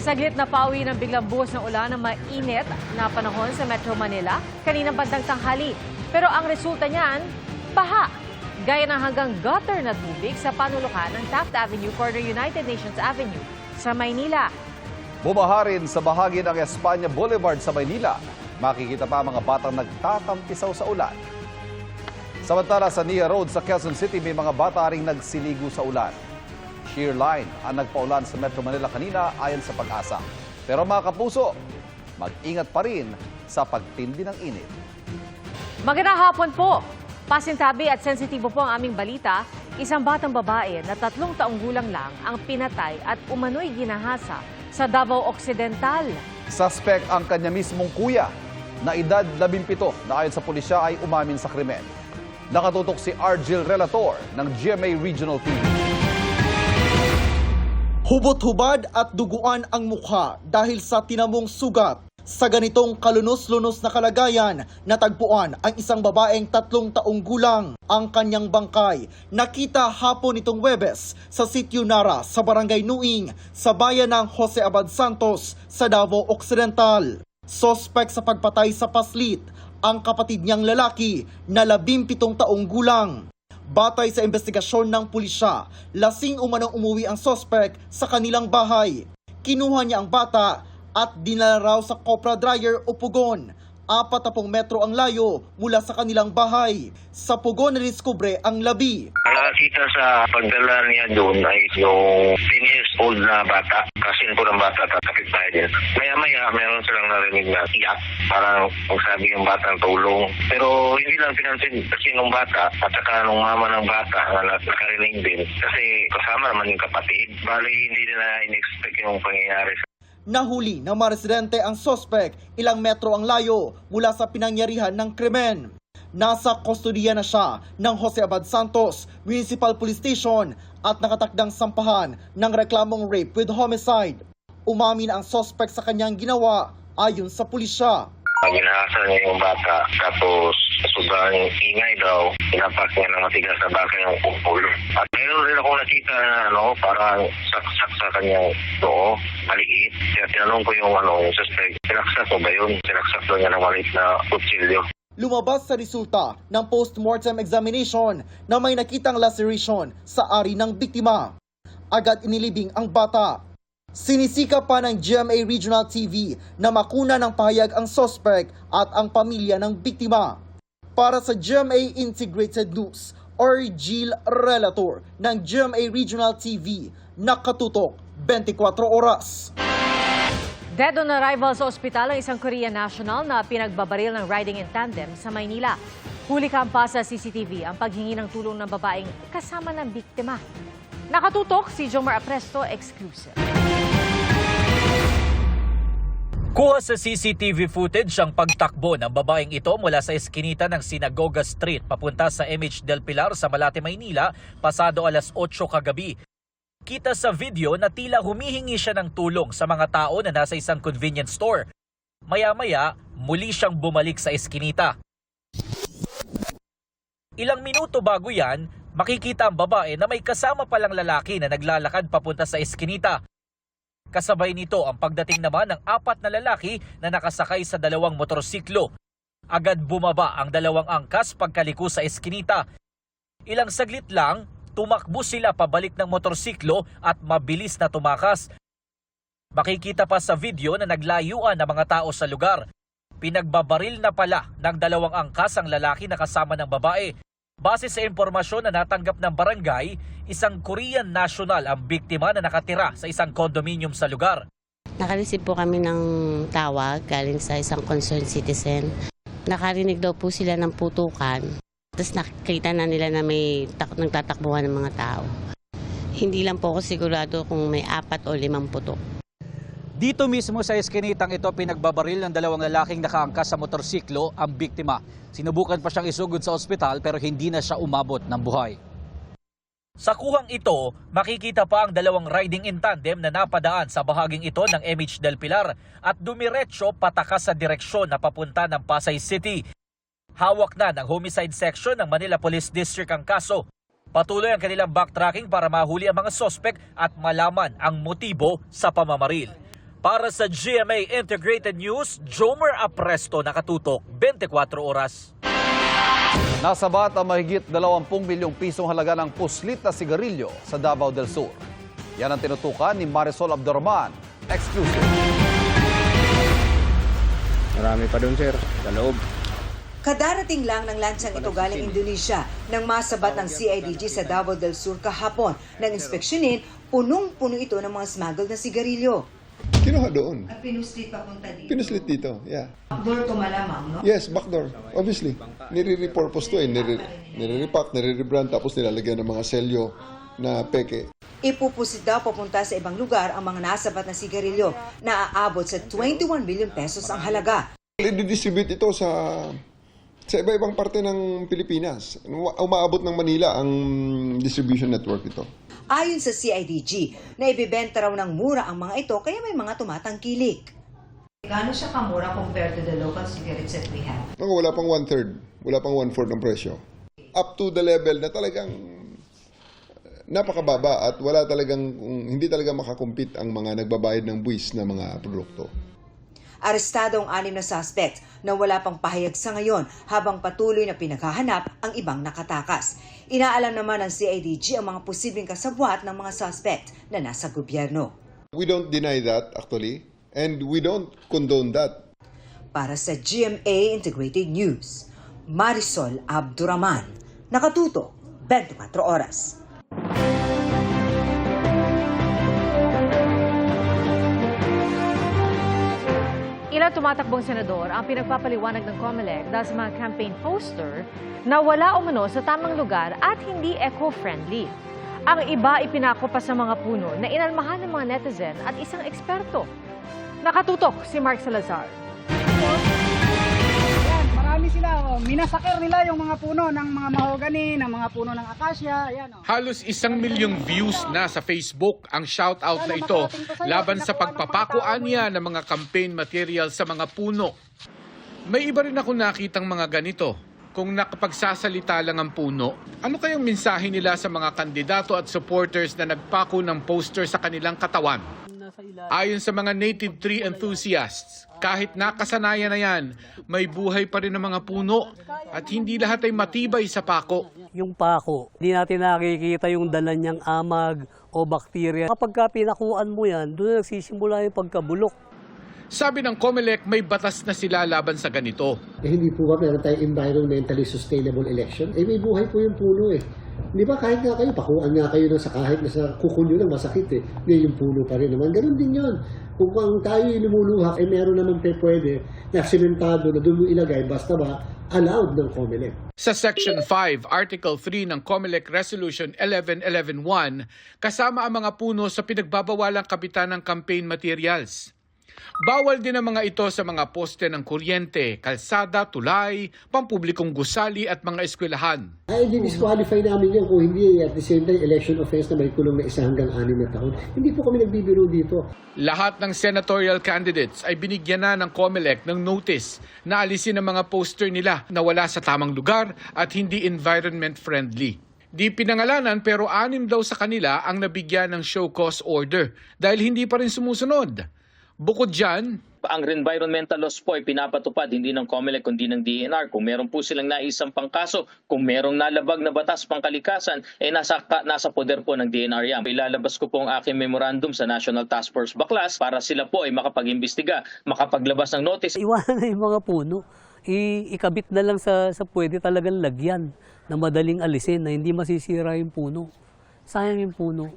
Saglit na pauwi ng biglang buhos ng ulan ng mainit na panahon sa Metro Manila kaninang bandang tanghali. Pero ang resulta niyan, baha. Gaya ng hanggang gutter na tubig sa panulukan ng Taft Avenue, corner United Nations Avenue sa Maynila. Bumaha rin sa bahagi ng Espanya Boulevard sa Maynila. Makikita pa mga batang nagtatampisaw sa ulan. Samantala sa Nia Road sa Quezon City, may mga bata ring nagsiligo sa ulan. Shear line ang nagpaulan sa Metro Manila kanina ayon sa Pag-asa. Pero mga kapuso, mag-ingat pa rin sa pagtindi ng init. Magandang hapon po. Pasintabi at sensitibo po ang aming balita. Isang batang babae na 3 taong gulang lang ang pinatay at umano'y ginahasa sa Davao Occidental. Suspect ang kanya mismong kuya na edad 17 na ayon sa pulisya ay umamin sa krimen. Nakatutok si Argel Relator ng GMA Regional TV. Hubot-hubad at duguan ang mukha dahil sa tinamong sugat. Sa ganitong kalunos-lunos na kalagayan, natagpuan ang isang babaeng 3 taong gulang. Ang kanyang bangkay nakita hapon nitong Huwebes sa Sitio Nara sa Barangay Nuing sa bayan ng Jose Abad Santos sa Davao Occidental. Sospek sa pagpatay sa paslit ang kapatid niyang lalaki na 17 taong gulang. Batay sa investigasyon ng pulisya, lasing umanong umuwi ang sospek sa kanilang bahay. Kinuha niya ang bata at dinala raw sa Copra Dryer o Pugon. 40 metro ang layo mula sa kanilang bahay. Sa Pugon nadiskubre ang labi. Nakakita sa pagdala niya doon ay yung 10 years old na bata. Kasin po ng bata, tatakit tayo din. Maya-maya, meron silang narinig na iyak. Parang magsabi yung batang tulong. Pero hindi lang pinansin kasi nung bata at saka nung mama ng bata na nakarinig din. Kasi kasama naman yung kapatid. Bali, hindi nila in-expect yung pangyayari. Nahuli ng mga residente ang sospek ilang metro ang layo mula sa pinangyarihan ng krimen. Nasa kustodiya na siya ng Jose Abad Santos Municipal Police Station at nakatakdang sampahan ng reklamong rape with homicide. Umamin ang sospek sa kanyang ginawa ayon sa pulisya. Ginahasa niya yung bata, tapos sobrang ingay daw, inapak niya ng matigas na bakal yung pupul. At meron rin akong nakita na parang saksak sa kanyang noo, maliit. Kaya tinanong ko yung suspect, sinaksak mo ba yun? Sinaksak daw niya ng maliit na kutsilyo. Lumabas sa resulta ng post-mortem examination na may nakitang laceration sa ari ng biktima. Agad inilibing ang bata. Sinisika pa ng GMA Regional TV na makuna ng pahayag ang sospek at ang pamilya ng biktima. Para sa GMA Integrated News, Argel Relator ng GMA Regional TV, nakatutok 24 oras. Dead on arrival sa ospital ang isang Korean national na pinagbabaril ng riding in tandem sa Maynila. Huli kampa sa CCTV ang paghingi ng tulong ng babaeng kasama ng biktima. Nakatutok si Jomar Apresto, exclusive. Kuha sa CCTV footage ang pagtakbo ng babaeng ito mula sa eskinita ng Sinagoga Street papunta sa MH Del Pilar sa Malate, Maynila pasado alas 8 kagabi. Kita sa video na tila humihingi siya ng tulong sa mga tao na nasa isang convenience store. Maya-maya, muli siyang bumalik sa eskinita. Ilang minuto bago yan, makikita ang babae na may kasama palang lalaki na naglalakad papunta sa eskinita. Kasabay nito ang pagdating naman ng 4 na lalaki na nakasakay sa 2 motorsiklo. Agad bumaba ang 2 angkas pagkaliko sa eskinita. Ilang saglit lang, tumakbo sila pabalik ng motorsiklo at mabilis na tumakas. Makikita pa sa video na naglayuan ang mga tao sa lugar. Pinagbabaril na pala ng 2 angkas ang lalaki na kasama ng babae. Base sa impormasyon na natanggap ng barangay, isang Korean national ang biktima na nakatira sa isang condominium sa lugar. Nakareceive po kami ng tawag galing sa isang concerned citizen. Nakarinig daw po sila ng putukan. Tapos nakita na nila na may nagtatakbuhan ng mga tao. Hindi lang po ako sigurado kung may 4 o 5 putok. Dito mismo sa eskinitang ito pinagbabaril ng 2 lalaking nakaangkas sa motorsiklo ang biktima. Sinubukan pa siyang isugod sa ospital pero hindi na siya umabot ng buhay. Sa kuhang ito, makikita pa ang 2 riding in tandem na napadaan sa bahaging ito ng MH Del Pilar at dumiretso patakas sa direksyon na papunta ng Pasay City. Hawak na ng homicide section ng Manila Police District ang kaso. Patuloy ang kanilang backtracking para mahuli ang mga sospek at malaman ang motibo sa pamamaril. Para sa GMA Integrated News, Jomer Apresto, nakatutok 24 oras. Nasa bata mahigit 20 milyong pisong halaga ng puslit na sigarilyo sa Davao del Sur. Yan ang tinutukan ni Marisol Abdurrahman. Exclusive. Marami pa doon, sir, sa loob. Kadarating lang ng lansang ito galing Indonesia nang masabat ng CIDG sa Davao del Sur kahapon. Nang inspeksyonin, punong-puno ito ng mga smuggled na sigarilyo. Kinuha doon. At pinuslit papunta dito. Pinuslit dito, yeah. Backdoor to malamang, no? Yes, backdoor. Obviously. Nire-repurpose to eh. Nire-repack, nire-rebrand, tapos nilalagyan ng mga selyo na peke. Ipupusit daw papunta sa ibang lugar ang mga nasabat na sigarilyo na aabot sa 21 billion pesos ang halaga. I-distribute ito sa iba-ibang parte ng Pilipinas. Umaabot ng Manila ang distribution network ito. Ayon sa CIDG, na ibibenta raw ng mura ang mga ito kaya may mga tumatangkilik. Gaano siya kamura compared to the local cigarettes that we have? Wala pang 1/3, wala pang 1/4 ng presyo. Up to the level na talagang napakababa at hindi talaga makakompete ang mga nagbabayad ng buwis na mga produkto. Arestado ang 6 na suspect na wala pang pahayag sa ngayon habang patuloy na pinaghahanap ang ibang nakatakas. Inaalam naman ng CIDG ang mga posibleng kasabwat ng mga suspect na nasa gobyerno. We don't deny that actually and we don't condone that. Para sa GMA Integrated News, Marisol Abdurrahman, nakatutok 24 oras. Ilang tumatakbong senador ang pinagpapaliwanag ng COMELEC dahil sa mga campaign poster na wala umano sa tamang lugar at hindi eco-friendly. Ang iba ipinako pa sa mga puno na inalmahan ng mga netizen at isang eksperto. Nakatutok si Mark Salazar. Yan, marami sila. Minasakir nila yung mga puno ng mga mahogany, ng mga puno ng akasya. Yan, Halos 1 milyong views na sa Facebook ang shoutout na ito laban sa pagpapakuan niya ng mga campaign material sa mga puno. May iba rin ako nakitang mga ganito. Kung nakapagsasalita lang ang puno, ano kayang mensahe nila sa mga kandidato at supporters na nagpako ng poster sa kanilang katawan? Ayon sa mga native tree enthusiasts, kahit nakasanayan na yan, may buhay pa rin ang mga puno at hindi lahat ay matibay sa pako. Yung pako, hindi natin nakikita yung dala niyang amag o bakterya. Kapag pinakuan mo yan, doon nagsisimula yung pagkabulok. Sabi ng COMELEC, may batas na sila laban sa ganito. Hindi po ba meron tayong environmentally sustainable election? May buhay po yung puno eh. Di ba kahit nga kayo, pakuan nga kayo sa kahit na sa kuko nyo lang masakit eh. Ngayon yung puno pa rin naman. Ganun din yun. Kung tayo lumuluhak, meron naman pwede na simentado na doon mo ilagay, basta ba allowed ng COMELEC. Sa Section 5, Article 3 ng COMELEC Resolution 11-11-1, kasama ang mga puno sa pinagbabawalang kabitan ng campaign materials. Bawal din ang mga ito sa mga poste ng kuryente, kalsada, tulay, pampublikong gusali at mga eskwelahan. Ay, disqualify namin yan kung hindi at the same time election offense na may kulong na 1 hanggang 6 na taon. Hindi po kami nagbibiro dito. Lahat ng senatorial candidates ay binigyan na ng COMELEC ng notice na alisin ang mga poster nila na wala sa tamang lugar at hindi environment friendly. Di pinangalanan pero 6 daw sa kanila ang nabigyan ng show cause order dahil hindi pa rin sumusunod. Bukod dyan, ang environmental laws po ay pinapatupad hindi ng COMELEC kundi ng DENR. Kung meron po silang naisang pangkaso, kung merong nalabag na batas pangkalikasan, nasa poder po ng DENR yan. Ilalabas ko po ang aking memorandum sa National Task Force Baklas para sila po ay makapag-imbestiga, makapaglabas ng notice. Iwanan na yung mga puno. Ikabit na lang sa pwede talagang lagyan na madaling alisin na hindi masisira yung puno. Sayang yung puno.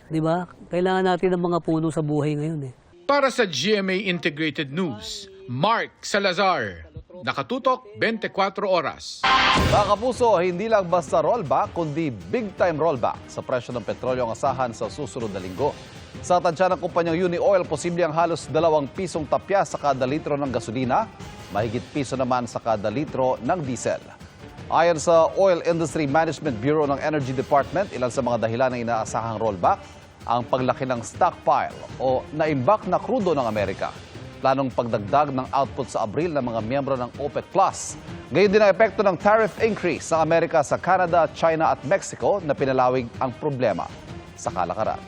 Diba? Kailangan natin ng mga puno sa buhay ngayon eh. Para sa GMA Integrated News, Mark Salazar. Nakatutok 24 oras. Mga kapuso, hindi lang basta rollback, kundi big-time rollback sa presyo ng petrolyo ang asahan sa susunod na linggo. Sa tansya ng kumpanyang Unioil, posible ang halos 2 pisong tapya sa kada litro ng gasolina, mahigit piso naman sa kada litro ng diesel. Ayon sa Oil Industry Management Bureau ng Energy Department, ilan sa mga dahilan ng inaasahang rollback ang paglaki ng stockpile o naimbak na krudo ng Amerika. Planong pagdagdag ng output sa Abril ng mga miyembro ng OPEC+. Gayon din ang epekto ng tariff increase ng Amerika sa Canada, China at Mexico na pinalawig ang problema sa kalakaran.